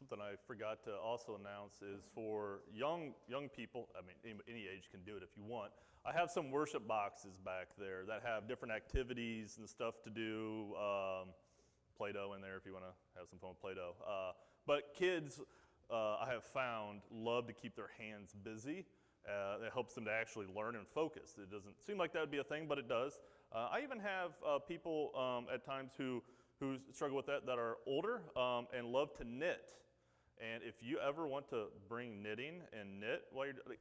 Something I forgot to also announce is for young people, I mean, any age can do it if you want. I have some worship boxes back there that have different activities and stuff to do, Play-Doh in there if you want to have some fun with Play-Doh. But kids, I have found, love to keep their hands busy. It helps them to actually learn and focus. It doesn't seem like that would be a thing, but it does. I even have people at times who struggle with that are older and love to knit. And if you ever want to bring knitting and knit,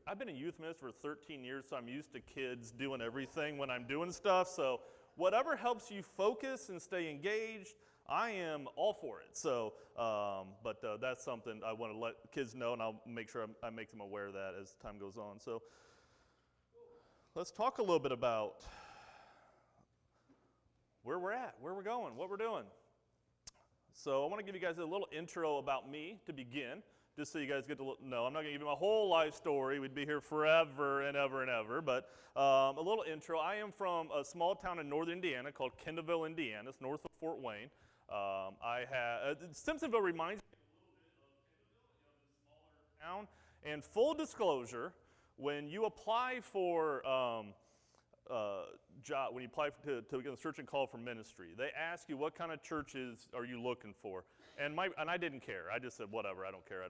I've been a youth minister for 13 years, so I'm used to kids doing everything when I'm doing stuff. So whatever helps you focus and stay engaged, I am all for it. So, but that's something I want to let kids know, and I'll make sure I make them aware of that as time goes on. So let's talk a little bit about where we're at, where we're going, what we're doing. So I want to give you guys a little intro about me to begin, just so you guys get to know. I'm not going to give you my whole life story. We'd be here forever and ever and ever. But a little intro. I am from a small town in northern Indiana called Simpsonville, Indiana. It's north of Fort Wayne. Simpsonville reminds me a little bit of Simpsonville, a smaller town. And full disclosure, when you apply for job, when you apply to get a search and call for ministry, they ask you what kind of churches are you looking for, and I didn't care. I just said whatever. I don't care.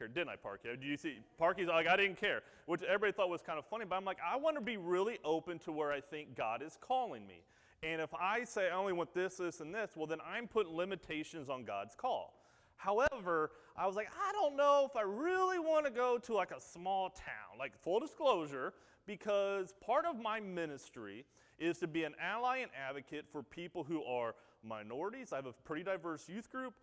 Didn't I, Parky? Did you see Parky's like I didn't care, which everybody thought was kind of funny. But I'm like I want to be really open to where I think God is calling me, and if I say I only want this, and this, well then I'm putting limitations on God's call. However, I was like, I don't know if I really want to go to like a small town, like full disclosure, because part of my ministry is to be an ally and advocate for people who are minorities. I have a pretty diverse youth group,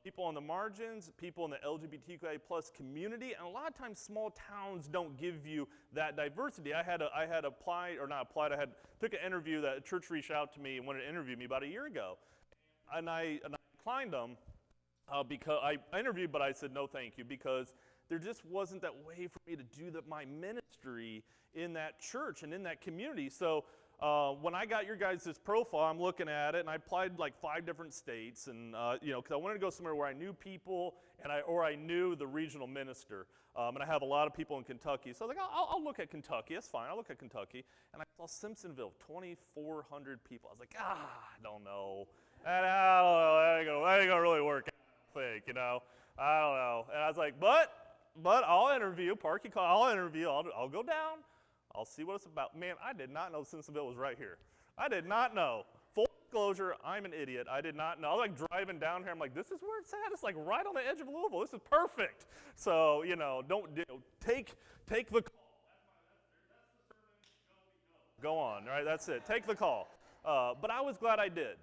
people on the margins, people in the LGBTQIA plus community, and a lot of times small towns don't give you that diversity. I had took an interview that a church reached out to me and wanted to interview me about a year ago, and I declined them because I interviewed, but I said no thank you, because there just wasn't that way for me to do my ministry in that church and in that community. So when I got your guys' profile, I'm looking at it, and I applied like 5 different states, and because I wanted to go somewhere where I knew people, and I knew the regional minister, and I have a lot of people in Kentucky. So I was like, I'll look at Kentucky. That's fine. I'll look at Kentucky, and I saw Simpsonville, 2,400 people. I was like, I don't know. That ain't gonna really work out, I think, I don't know. And I was like, but I'll interview. Parky called. I'll interview. I'll go down. I'll see what it's about. Man, I did not know Simpsonville was right here. I did not know. Full disclosure, I'm an idiot. I did not know. I was like driving down here. I'm like, this is where it's at. It's like right on the edge of Louisville. This is perfect. So take the call. That's the sermon. Go on. All right, that's it. Take the call. But I was glad I did.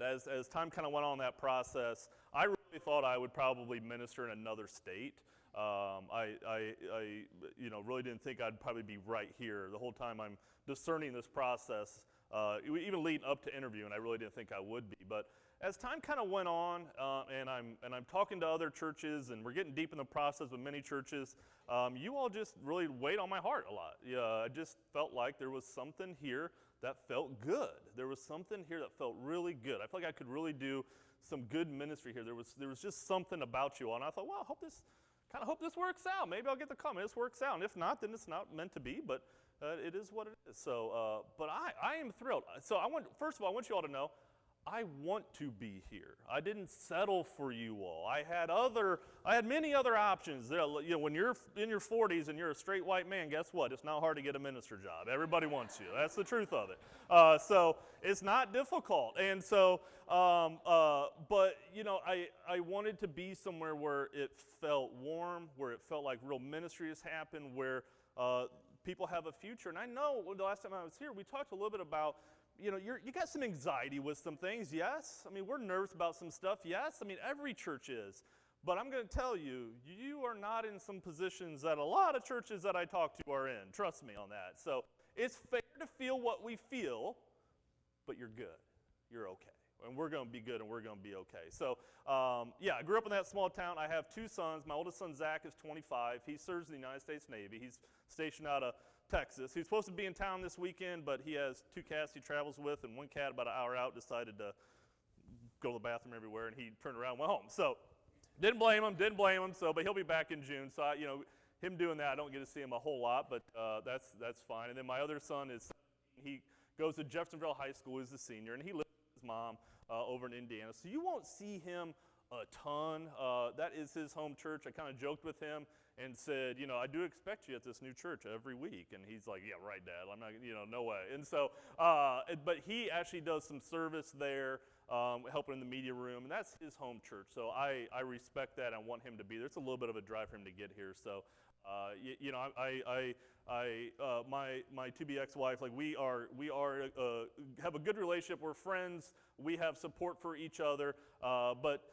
As time kind of went on that process, I really thought I would probably minister in another state. I really didn't think I'd probably be right here. The whole time I'm discerning this process, even leading up to interviewing, I really didn't think I would be. But as time kind of went on, and I'm talking to other churches, and we're getting deep in the process with many churches, you all just really weighed on my heart a lot. I just felt like there was something here that felt good. There was something here that felt really good. I felt like I could really do some good ministry here. There was just something about you all, and I thought, well, I hope this works out. Maybe I'll get the call. Maybe this works out, and if not, then it's not meant to be. But it is what it is. So, but I am thrilled. So first of all, I want you all to know, I want to be here. I didn't settle for you all. I had many other options. When you're in your 40s and you're a straight white man, guess what? It's not hard to get a minister job. Everybody wants you. That's the truth of it. So it's not difficult. And so, but I wanted to be somewhere where it felt warm, where it felt like real ministry has happened, where people have a future. And I know the last time I was here, we talked a little bit about, you got some anxiety with some things, yes? I mean, we're nervous about some stuff, yes? I mean, every church is. But I'm going to tell you, you are not in some positions that a lot of churches that I talk to are in. Trust me on that. So it's fair to feel what we feel, but you're good. You're okay. And we're going to be good, and we're going to be okay. So, I grew up in that small town. I have 2 sons. My oldest son, Zach, is 25. He serves in the United States Navy. He's stationed out of Texas. He's supposed to be in town this weekend, but he has 2 cats he travels with, and one cat about an hour out decided to go to the bathroom everywhere, and he turned around and went home. So Didn't blame him. So, but he'll be back in June. So, him doing that, I don't get to see him a whole lot, but that's fine. And then my other son he goes to Jeffersonville High School. He's a senior, and he lives with his mom over in Indiana. So you won't see him a ton. That is his home church. I kind of joked with him and said, I do expect you at this new church every week. And he's like, yeah, right, Dad. I'm not, no way. And so, but he actually does some service there, helping in the media room, and that's his home church. So I respect that. I want him to be there. It's a little bit of a drive for him to get here. So, my to-be ex-wife, like we have a good relationship. We're friends. We have support for each other. But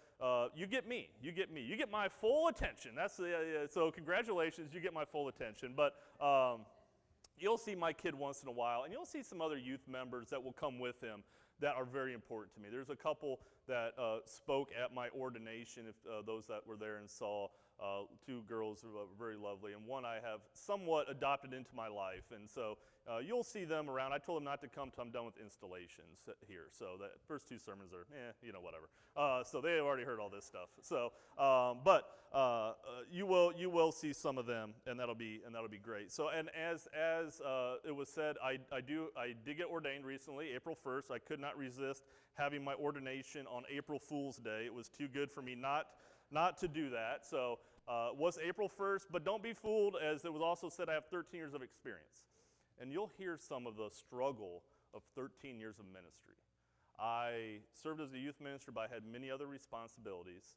you get me. You get my full attention. So congratulations. You get my full attention. But you'll see my kid once in a while, and you'll see some other youth members that will come with him that are very important to me. There's a couple that spoke at my ordination, if those that were there and saw. Two girls who are very lovely, and one I have somewhat adopted into my life. And so you'll see them around. I told them not to come till I'm done with installations here. So the first two sermons are, whatever. So they have already heard all this stuff. So, but you will see some of them, and that'll be great. So, and as it was said, I did get ordained recently, April 1st. I could not resist having my ordination on April Fool's Day. It was too good for me not to do that. So it was April 1st, but don't be fooled, as it was also said, I have 13 years of experience. And you'll hear some of the struggle of 13 years of ministry. I served as a youth minister, but I had many other responsibilities.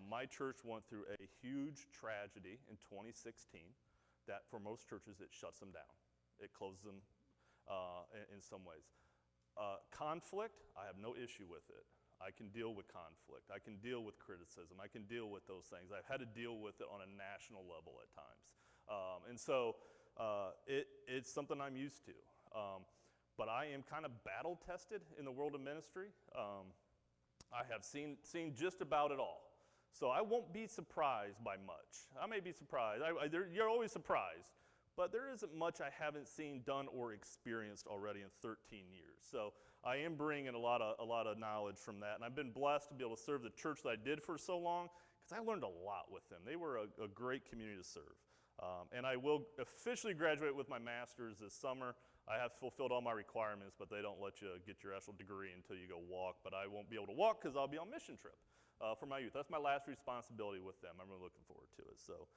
My church went through a huge tragedy in 2016 that for most churches, it shuts them down. It closes them in some ways. Conflict, I have no issue with it. I can deal with conflict. I can deal with criticism. I can deal with those things. I've had to deal with it on a national level at times. And so it's something I'm used to. But I am kind of battle tested in the world of ministry. I have seen just about it all. So I won't be surprised by much. I may be surprised. You're always surprised. But there isn't much I haven't seen, done, or experienced already in 13 years. So I am bringing a lot of knowledge from that. And I've been blessed to be able to serve the church that I did for so long, because I learned a lot with them. They were a great community to serve. And I will officially graduate with my master's this summer. I have fulfilled all my requirements, but they don't let you get your actual degree until you go walk. But I won't be able to walk because I'll be on mission trip for my youth. That's my last responsibility with them. I'm really looking forward to it. So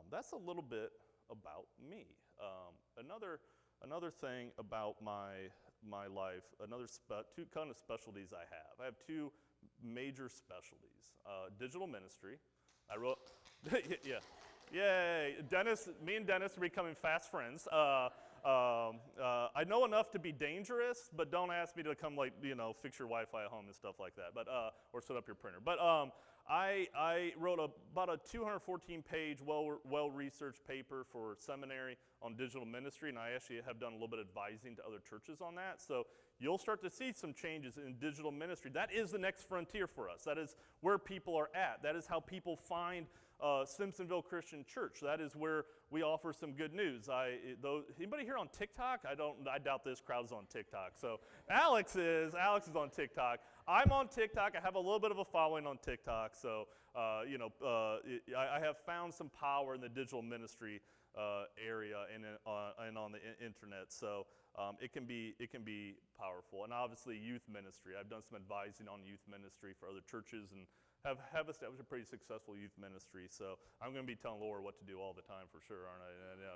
that's a little bit about me. Another thing about my life, two kind of specialties I have. I have two major specialties. Digital ministry. I wrote, yeah, yay. Me and Dennis are becoming fast friends. I know enough to be dangerous, but don't ask me to come fix your Wi-Fi at home and stuff like that, or set up your printer. But I wrote about a 214-page, well-researched paper for seminary on digital ministry, and I actually have done a little bit of advising to other churches on that. So you'll start to see some changes in digital ministry. That is the next frontier for us. That is where people are at. That is how people find Simpsonville Christian Church. That is where we offer some good news. Anybody here on TikTok? I doubt this crowd's on TikTok. So Alex is on TikTok. I'm on TikTok. I have a little bit of a following on TikTok. So I have found some power in the digital ministry area and on the internet. So it can be powerful. And obviously youth ministry. I've done some advising on youth ministry for other churches and have established a pretty successful youth ministry. So I'm going to be telling Laura what to do all the time for sure, aren't I?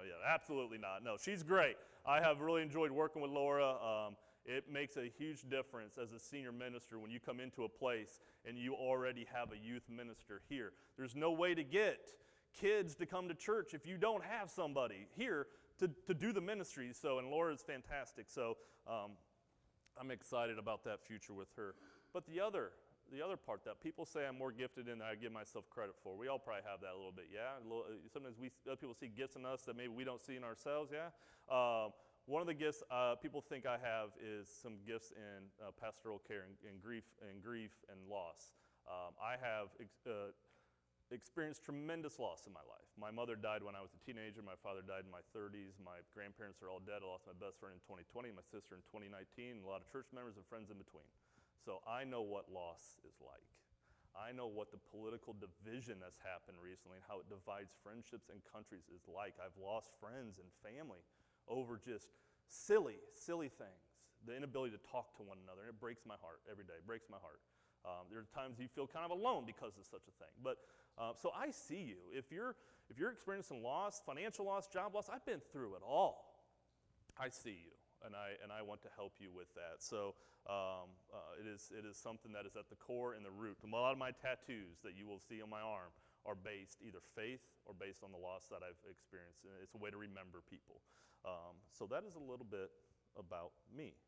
Yeah, absolutely not. No, she's great. I have really enjoyed working with Laura. It makes a huge difference as a senior minister when you come into a place and you already have a youth minister here. There's no way to get kids to come to church if you don't have somebody here to do the ministry. So, and Laura is fantastic. So I'm excited about that future with her. But the other part that people say I'm more gifted in than I give myself credit for. We all probably have that a little bit, yeah? Sometimes other people see gifts in us that maybe we don't see in ourselves, yeah? One of the gifts people think I have is some gifts in pastoral care and grief and loss. I have experienced tremendous loss in my life. My mother died when I was a teenager. My father died in my 30s. My grandparents are all dead. I lost my best friend in 2020, my sister in 2019, and a lot of church members and friends in between. So I know what loss is like. I know what the political division that's happened recently and how it divides friendships and countries is like. I've lost friends and family over just silly things. The inability to talk to one another, and it breaks my heart every day. It breaks my heart. There are times you feel kind of alone because of such a thing. But so I see you. If you're experiencing loss, financial loss, job loss, I've been through it all. I see you, and I want to help you with that. So it is something that is at the core and the root. A lot of my tattoos that you will see on my arm are based either faith or based on the loss that I've experienced. And it's a way to remember people. So that is a little bit about me.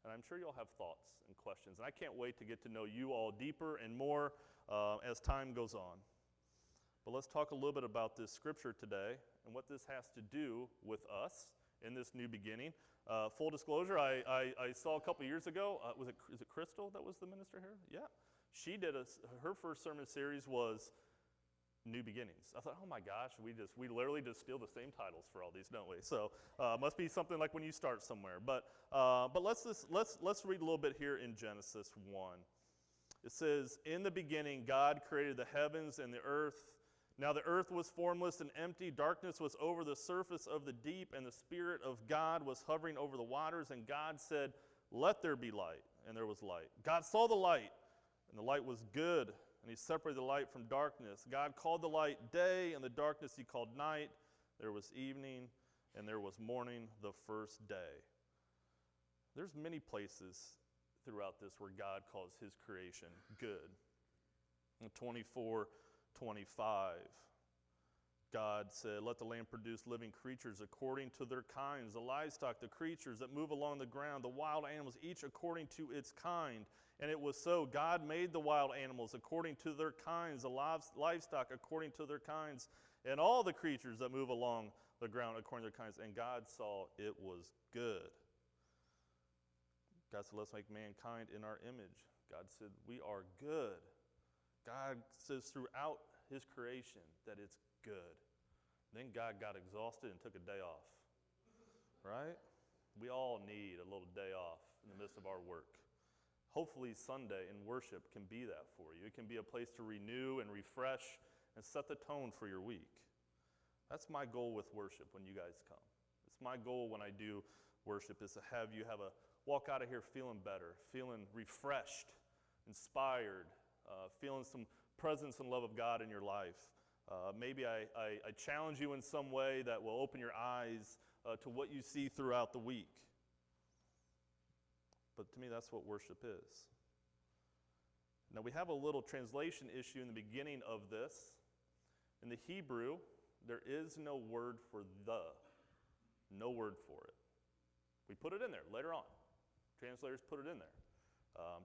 And I'm sure you'll have thoughts and questions. And I can't wait to get to know you all deeper and more as time goes on. But let's talk a little bit about this scripture today and what this has to do with us in this new beginning. Full disclosure, I saw a couple years ago, is it Crystal that was the minister here? Yeah. She did her first sermon series was New Beginnings. I thought, oh my gosh, we literally just steal the same titles for all these, don't we? So must be something like when you start somewhere. But let's read a little bit here in Genesis 1. It says, in the beginning, God created the heavens and the earth. Now the earth was formless and empty. Darkness was over the surface of the deep, and the Spirit of God was hovering over the waters. And God said, let there be light. And there was light. God saw the light, and the light was good. And he separated the light from darkness. God called the light day, and the darkness he called night. There was evening, and there was morning the first day. There's many places throughout this where God calls his creation good. In 24:25, God said, let the land produce living creatures according to their kinds, the livestock, the creatures that move along the ground, the wild animals, each according to its kind. And it was so. God made the wild animals according to their kinds, the livestock according to their kinds, and all the creatures that move along the ground according to their kinds. And God saw it was good. God said, let's make mankind in our image. God said, we are good. God says throughout his creation that it's good. Then God got exhausted and took a day off, right? We all need a little day off in the midst of our work. Hopefully Sunday in worship can be that for you. It can be a place to renew and refresh and set the tone for your week. That's my goal with worship when you guys come. It's my goal when I do worship is to have you walk out of here feeling better, feeling refreshed, inspired, feeling some presence and love of God in your life. Maybe I challenge you in some way that will open your eyes to what you see throughout the week. But to me, that's what worship is. Now, we have a little translation issue in the beginning of this. In the Hebrew, there is no word for the. No word for it. We put it in there later on. Translators put it in there.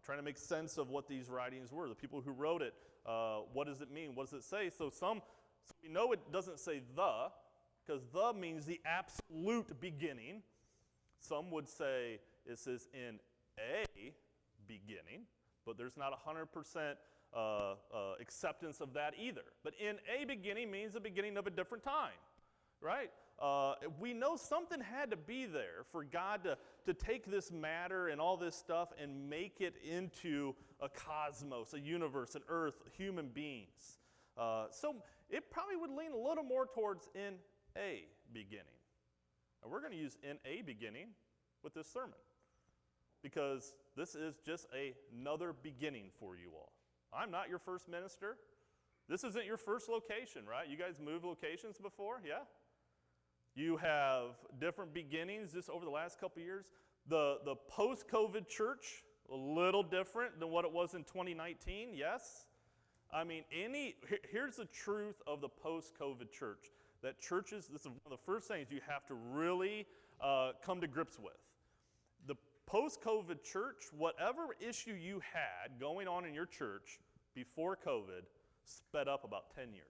Trying to make sense of what these writings were. The people who wrote it, what does it mean? What does it say? So we know it doesn't say the, because the means the absolute beginning. Some would say it says in a beginning, but there's not 100% acceptance of that either. But in a beginning means the beginning of a different time, right? We know something had to be there for God to take this matter and all this stuff and make it into a cosmos, a universe, an earth, human beings. So it probably would lean a little more towards in a beginning. And we're going to use in a beginning with this sermon because this is just another beginning for you all. I'm not your first minister. This isn't your first location, right? You guys moved locations before, yeah? You have different beginnings just over the last couple years. The post-COVID church, a little different than what it was in 2019, yes? I mean, here's the truth of the post-COVID church. That churches, this is one of the first things you have to really come to grips with. The post-COVID church, whatever issue you had going on in your church before COVID, sped up about 10 years.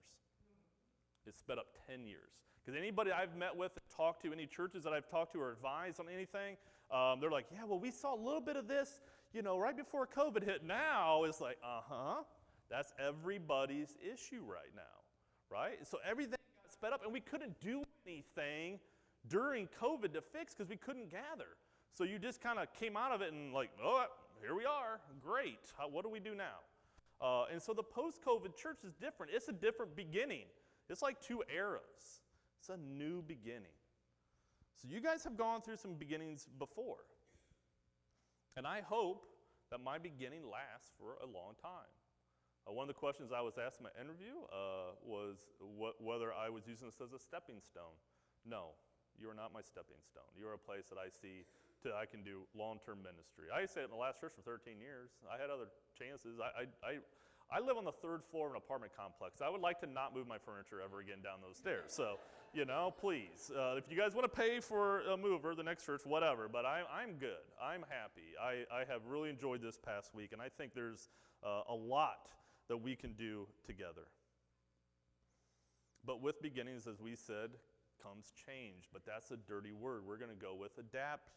It sped up 10 years. Because anybody I've met with, talked to, any churches that I've talked to or advised on anything, they're like, yeah, well, we saw a little bit of this, right before COVID hit. Now it's like, that's everybody's issue right now, right? So everything got sped up, and we couldn't do anything during COVID to fix because we couldn't gather. So you just kind of came out of it and like, oh, here we are, great. What do we do now? And so the post-COVID church is different. It's a different beginning. It's like two eras. It's a new beginning. So you guys have gone through some beginnings before. And I hope that my beginning lasts for a long time. One of the questions I was asked in my interview was whether I was using this as a stepping stone. No, you are not my stepping stone. You are a place that I see I can do long-term ministry. I stayed at my last church for 13 years. I had other chances. I live on the third floor of an apartment complex. I would like to not move my furniture ever again down those stairs. So, please, if you guys want to pay for a mover, the next church, whatever, but I'm good. I'm happy. I have really enjoyed this past week, and I think there's a lot that we can do together. But with beginnings, as we said, comes change, but that's a dirty word. We're going to go with adapt.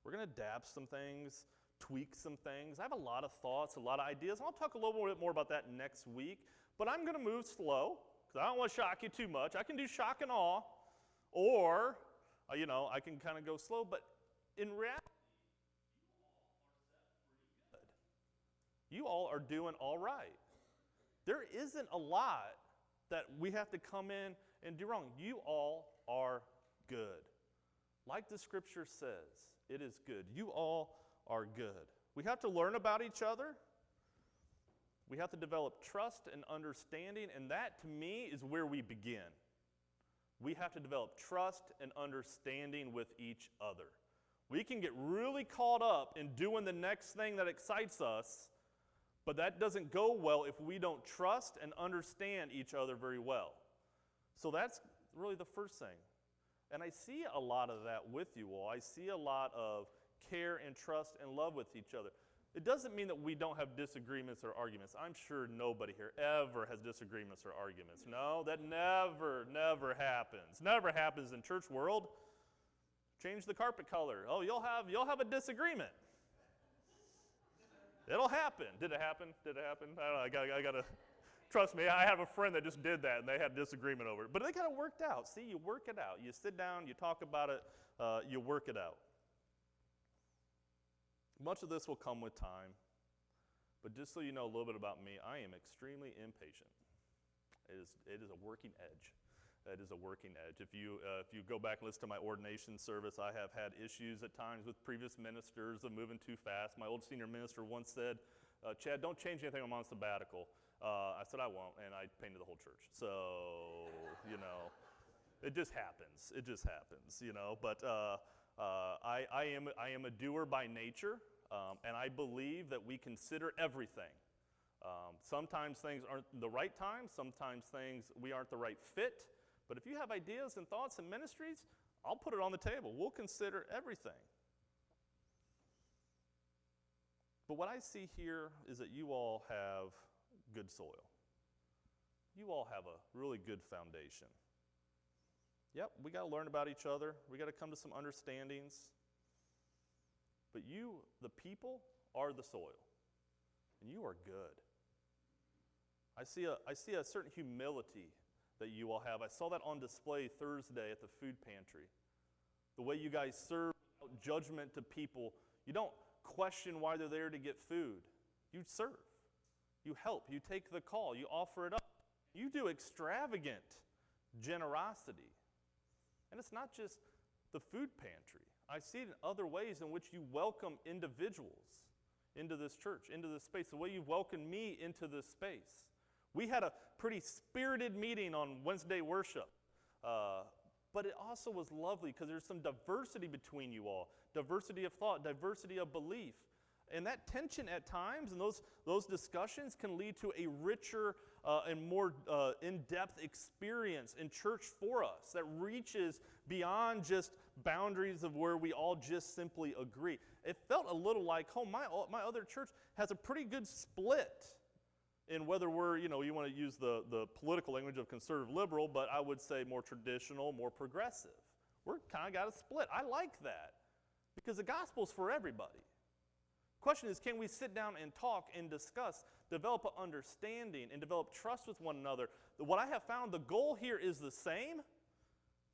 We're going to adapt some things, tweak some things. I have a lot of thoughts, a lot of ideas, and I'll talk a little bit more about that next week, but I'm going to move slow, because I don't want to shock you too much. I can do shock and awe, or, I can kind of go slow, but in reality, you all are doing all right. There isn't a lot that we have to come in and do wrong. You all are good. Like the scripture says, it is good. You all are good. We have to learn about each other. We have to develop trust and understanding, and that, to me, is where we begin. We have to develop trust and understanding with each other. We can get really caught up in doing the next thing that excites us, but that doesn't go well if we don't trust and understand each other very well. So that's really the first thing. And I see a lot of that with you all. I see a lot of care and trust and love with each other. It doesn't mean that we don't have disagreements or arguments. I'm sure nobody here ever has disagreements or arguments. No, that never happens. Never happens in church world. Change the carpet color. Oh, you'll have a disagreement. It'll happen. Did it happen? I don't know. I gotta trust me. I have a friend that just did that, and they had a disagreement over it. But they got it worked out. See, you work it out. You sit down, you talk about it, you work it out. Much of this will come with time, but just so you know a little bit about me, I am extremely impatient. It is a working edge. It is a working edge. If you go back and listen to my ordination service, I have had issues at times with previous ministers of moving too fast. My old senior minister once said, Chad, don't change anything. I'm on sabbatical. I said, I won't, and I painted the whole church. So, it just happens. It just happens, But I am a doer by nature, and I believe that we consider everything. Sometimes things aren't the right time. Sometimes we aren't the right fit. But if you have ideas and thoughts and ministries, I'll put it on the table. We'll consider everything. But what I see here is that you all have good soil. You all have a really good foundation. Yep, we got to learn about each other. We got to come to some understandings. But you, the people, are the soil. And you are good. I see a certain humility that you all have. I saw that on display Thursday at the food pantry. The way you guys serve without judgment to people. You don't question why they're there to get food. You serve. You help. You take the call. You offer it up. You do extravagant generosity. And it's not just the food pantry. I see it in other ways in which you welcome individuals into this church, into this space, the way you welcomed me into this space. We had a pretty spirited meeting on Wednesday worship, but it also was lovely because there's some diversity between you all, diversity of thought, diversity of belief. And that tension at times and those discussions can lead to a richer and more in-depth experience in church for us that reaches beyond just boundaries of where we all just simply agree. It felt a little like home. My other church has a pretty good split in whether we're, you want to use the political language of conservative liberal, but I would say more traditional, more progressive. We're kind of got a split. I like that because the gospel's for everybody. Question is, can we sit down and talk and discuss, develop an understanding, and develop trust with one another? What I have found, the goal here is the same.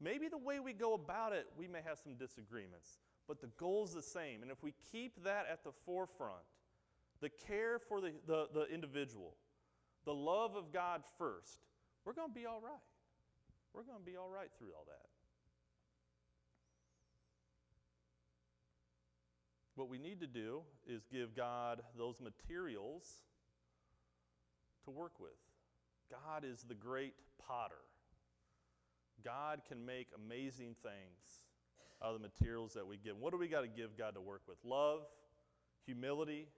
Maybe the way we go about it, we may have some disagreements, but the goal is the same. And if we keep that at the forefront, the care for the individual, the love of God first, we're going to be all right. We're going to be all right through all that. What we need to do is give God those materials to work with. God is the great potter. God can make amazing things out of the materials that we give. What do we got to give God to work with? Love, humility,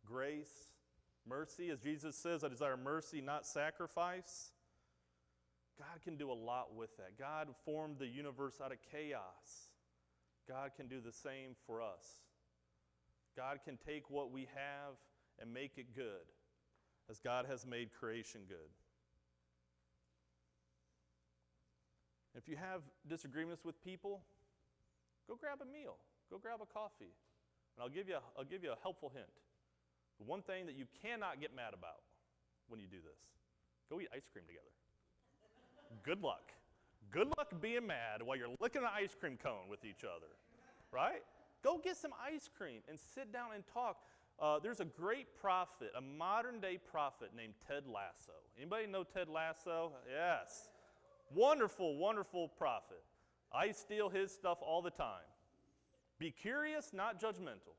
grace, mercy. As Jesus says, I desire mercy, not sacrifice. God can do a lot with that. God formed the universe out of chaos. God can do the same for us. God can take what we have and make it good, as God has made creation good. If you have disagreements with people, go grab a meal. Go grab a coffee. And I'll give you a helpful hint. The one thing that you cannot get mad about when you do this, go eat ice cream together. Good luck. Good luck being mad while you're licking an ice cream cone with each other, right? Go get some ice cream and sit down and talk. There's a great prophet, a modern-day prophet named Ted Lasso. Anybody know Ted Lasso? Yes. Wonderful, wonderful prophet. I steal his stuff all the time. Be curious, not judgmental.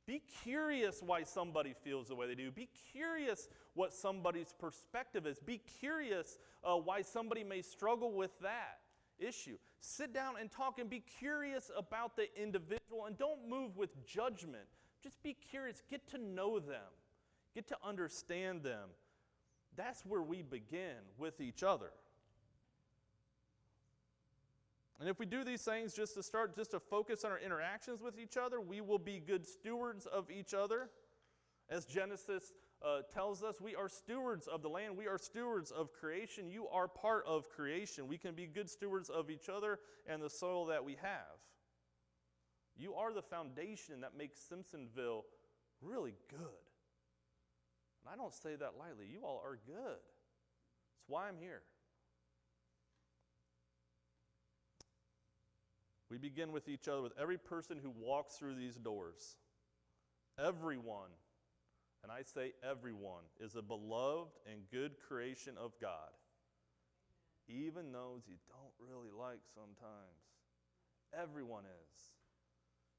Be curious why somebody feels the way they do. Be curious what somebody's perspective is. Be curious why somebody may struggle with that issue. Sit down and talk and be curious about the individual, and don't move with judgment. Just be curious. Get to know them. Get to understand them. That's where we begin with each other. And if we do these things just to focus on our interactions with each other, we will be good stewards of each other. As Genesis tells us, we are stewards of the land. We are stewards of creation. You are part of creation. We can be good stewards of each other and the soil that we have. You are the foundation that makes Simpsonville really good. And I don't say that lightly. You all are good. That's why I'm here. We begin with each other, with every person who walks through these doors. Everyone, and I say everyone, is a beloved and good creation of God. Even those you don't really like sometimes. Everyone is.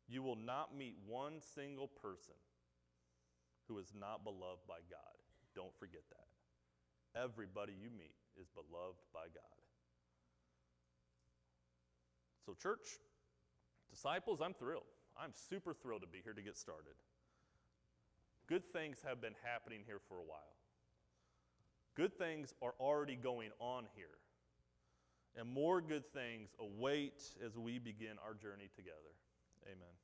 You will not meet one single person who is not beloved by God. Don't forget that. Everybody you meet is beloved by God. So church, disciples, I'm thrilled. I'm super thrilled to be here to get started. Good things have been happening here for a while. Good things are already going on here. And more good things await as we begin our journey together. Amen.